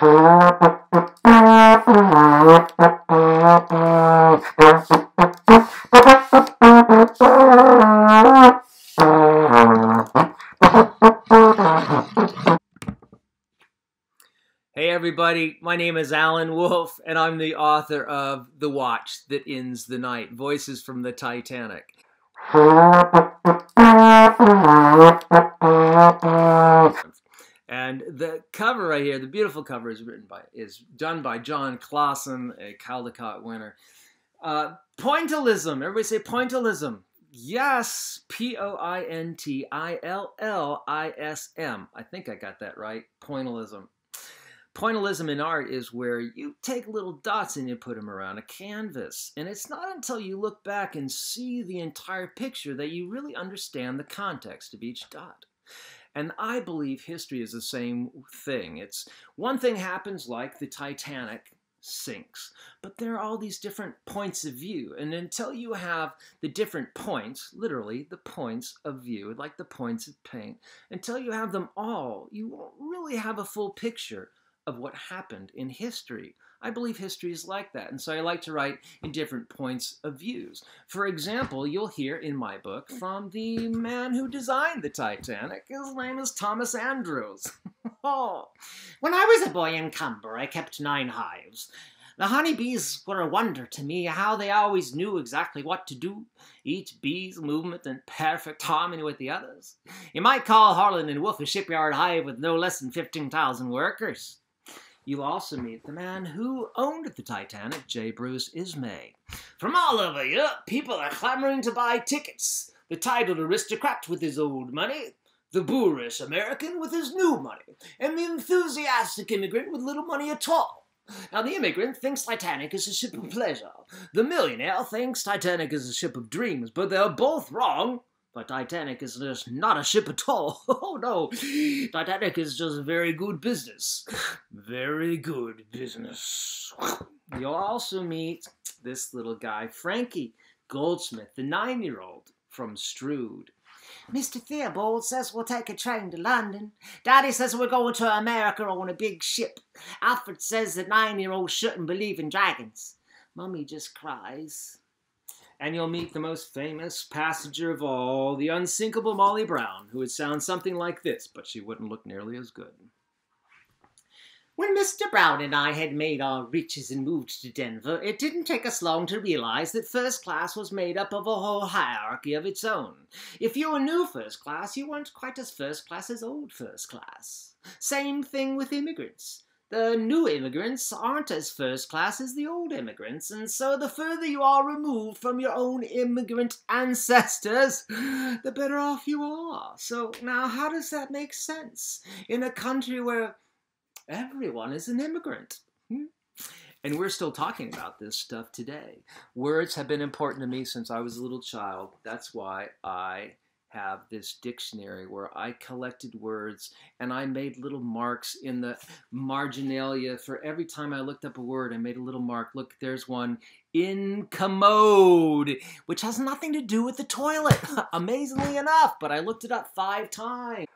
Hey everybody, my name is Allan Wolf, and I'm the author of The Watch That Ends the Night, Voices from the Titanic. And the cover right here, the beautiful cover, is done by John Clausen, a Caldecott winner. Pointillism, everybody say pointillism. Yes, Pointillism. I think I got that right, pointillism. Pointillism in art is where you take little dots and you put them around a canvas. And it's not until you look back and see the entire picture that you really understand the context of each dot. And I believe history is the same thing. It's one thing happens, like the Titanic sinks, but there are all these different points of view. And until you have the different points, literally the points of view, like the points of paint, until you have them all, you won't really have a full picture of what happened in history. I believe history is like that, and so I like to write in different points of views. For example, you'll hear in my book from the man who designed the Titanic. His name is Thomas Andrews. Oh. When I was a boy in Cumber, I kept 9 hives. The honeybees were a wonder to me, how they always knew exactly what to do, each bee's movement in perfect harmony with the others. You might call Harlan and Wolf a shipyard hive with no less than 15,000 workers. You'll also meet the man who owned the Titanic, J. Bruce Ismay. From all over Europe, people are clamoring to buy tickets. The titled aristocrat with his old money, the boorish American with his new money, and the enthusiastic immigrant with little money at all. Now, the immigrant thinks Titanic is a ship of pleasure. The millionaire thinks Titanic is a ship of dreams, but they're both wrong. But Titanic is just not a ship at all. Oh no, Titanic is just very good business. Very good business. You'll also meet this little guy, Frankie Goldsmith, the 9-year-old from Strood. Mr. Theobald says we'll take a train to London. Daddy says we're going to America on a big ship. Alfred says the 9-year-old shouldn't believe in dragons. Mummy just cries. And you'll meet the most famous passenger of all, the unsinkable Molly Brown, who would sound something like this, but she wouldn't look nearly as good. When Mr. Brown and I had made our riches and moved to Denver, it didn't take us long to realize that first class was made up of a whole hierarchy of its own. If you were new first class, you weren't quite as first class as old first class. Same thing with immigrants. The new immigrants aren't as first class as the old immigrants, and so the further you are removed from your own immigrant ancestors, the better off you are. So now how does that make sense in a country where everyone is an immigrant? And we're still talking about this stuff today. Words have been important to me since I was a little child. That's why I have this dictionary where I collected words and I made little marks in the marginalia. For every time I looked up a word, I made a little mark. Look, there's one, incommode, which has nothing to do with the toilet, amazingly enough, but I looked it up 5 times.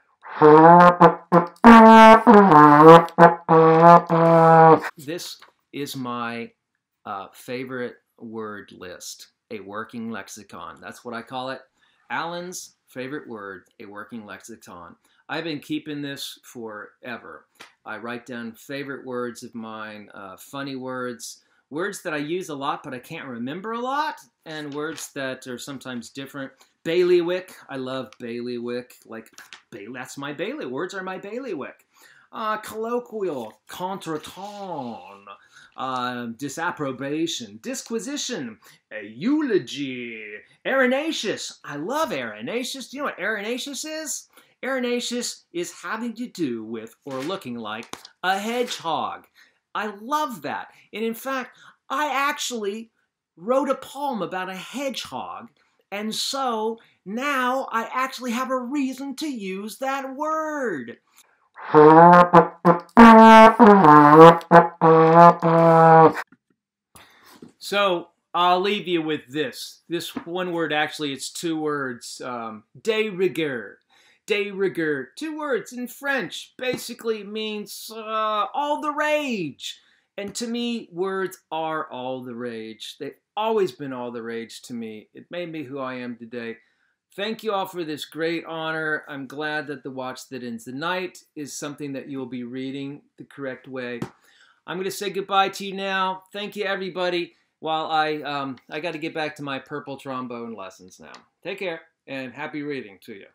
This is my favorite word list, a working lexicon. That's what I call it. Allan's favorite word, a working lexicon. I've been keeping this forever. I write down favorite words of mine, funny words, words that I use a lot but I can't remember a lot, and words that are sometimes different. Baileywick, I love Baileywick. Like, that's my Bailey. Words are my Baileywick. Colloquial, contretemps, disapprobation, disquisition, a eulogy, Erenatius. I love Erenatius. Do you know what Erenatius is? Erenatius is having to do with or looking like a hedgehog. I love that. And in fact, I actually wrote a poem about a hedgehog, and so now I actually have a reason to use that word. So I'll leave you with this. This one word, actually, it's 2 words. De rigueur. de rigueur, 2 words in French, basically means all the rage. And to me, words are all the rage. They've always been all the rage to me. It made me who I am today. Thank you all for this great honor. I'm glad that The Watch That Ends the Night is something that you'll be reading the correct way. I'm going to say goodbye to you now. Thank you, everybody. While I got to get back to my purple trombone lessons now. Take care, and happy reading to you.